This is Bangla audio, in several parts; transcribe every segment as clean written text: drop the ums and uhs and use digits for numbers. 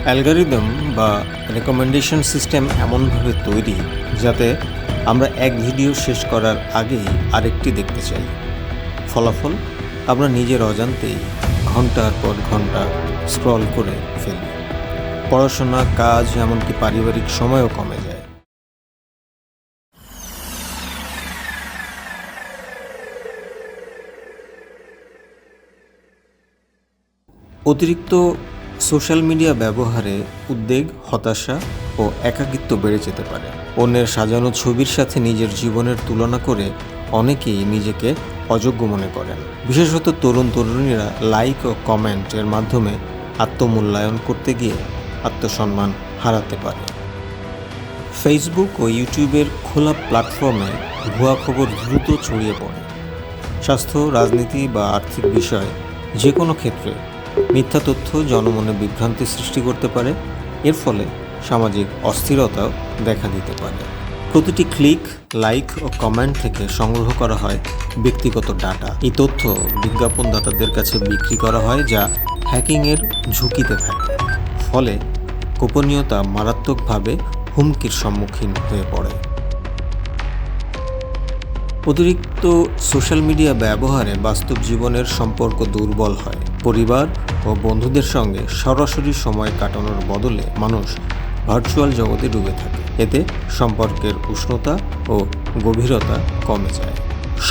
অ্যালগরিদম বা রেকমেন্ডেশন সিস্টেম এমনভাবে তৈরি যাতে আমরা এক ভিডিও শেষ করার আগেই আরেকটি দেখতে চাই। ফলাফল, আমরা নিজের অজান্তেই ঘন্টার পর ঘন্টা স্ক্রল করে ফেলি। পড়াশোনা, কাজ, এমনকি পারিবারিক সময়ও কমে যায়। অতিরিক্ত সোশ্যাল মিডিয়া ব্যবহারে উদ্বেগ, হতাশা ও একাকিত্ব বেড়ে যেতে পারে। অন্যের সাজানো ছবির সাথে নিজের জীবনের তুলনা করে অনেকেই নিজেকে অযোগ্য মনে করেন। বিশেষত তরুণীরা লাইক ও কমেন্টের মাধ্যমে আত্মমূল্যায়ন করতে গিয়ে আত্মসম্মান হারাতে পারে। ফেসবুক ও ইউটিউবের খোলা প্ল্যাটফর্মে ভুয়া খবর দ্রুত ছড়িয়ে পড়ে। স্বাস্থ্য, রাজনীতি বা আর্থিক বিষয় যে কোনো ক্ষেত্রে মিথ্যা তথ্য জনমনে বিভ্রান্তি সৃষ্টি করতে পারে। এর ফলে সামাজিক অস্থিরতাও দেখা দিতে পারে। প্রতিটি ক্লিক, লাইক ও কমেন্ট থেকে সংগ্রহ করা হয় ব্যক্তিগত ডাটা। এই তথ্য বিজ্ঞাপনদাতাদের কাছে বিক্রি করা হয়, যা হ্যাকিংয়ের ঝুঁকিতে থাকে। ফলে গোপনীয়তা মারাত্মকভাবে হুমকির সম্মুখীন হয়ে পড়ে। অতিরিক্ত সোশ্যাল মিডিয়া ব্যবহারে বাস্তব জীবনের সম্পর্ক দুর্বল হয়। পরিবার ও বন্ধুদের সঙ্গে সরাসরি সময় কাটানোর বদলে মানুষ ভার্চুয়াল জগতে ডুবে থাকে। এতে সম্পর্কের উষ্ণতা ও গভীরতা কমে যায়।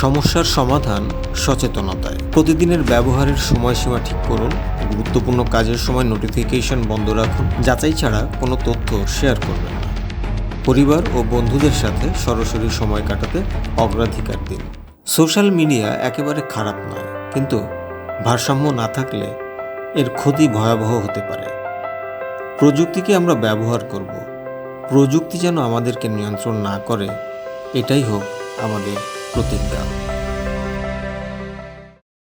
সমস্যার সমাধান সচেতনতায়। প্রতিদিনের ব্যবহারের সময়সীমা ঠিক করুন। গুরুত্বপূর্ণ কাজের সময় নোটিফিকেশন বন্ধ রাখুন। যাচাই ছাড়া কোনো তথ্য শেয়ার করবেন না। পরিবার ও বন্ধুদের সাথে সরাসরি সময় কাটাতে অগ্রাধিকার দিন। সোশ্যাল মিডিয়া একেবারে খারাপ নয়, কিন্তু ভারসাম্য না থাকলে এর ক্ষতি ভয়াবহ হতে পারে। প্রযুক্তিকে আমরা ব্যবহার করব, প্রযুক্তি যেন আমাদেরকে নিয়ন্ত্রণ না করে, এটাই হোক আমাদের প্রতিজ্ঞা।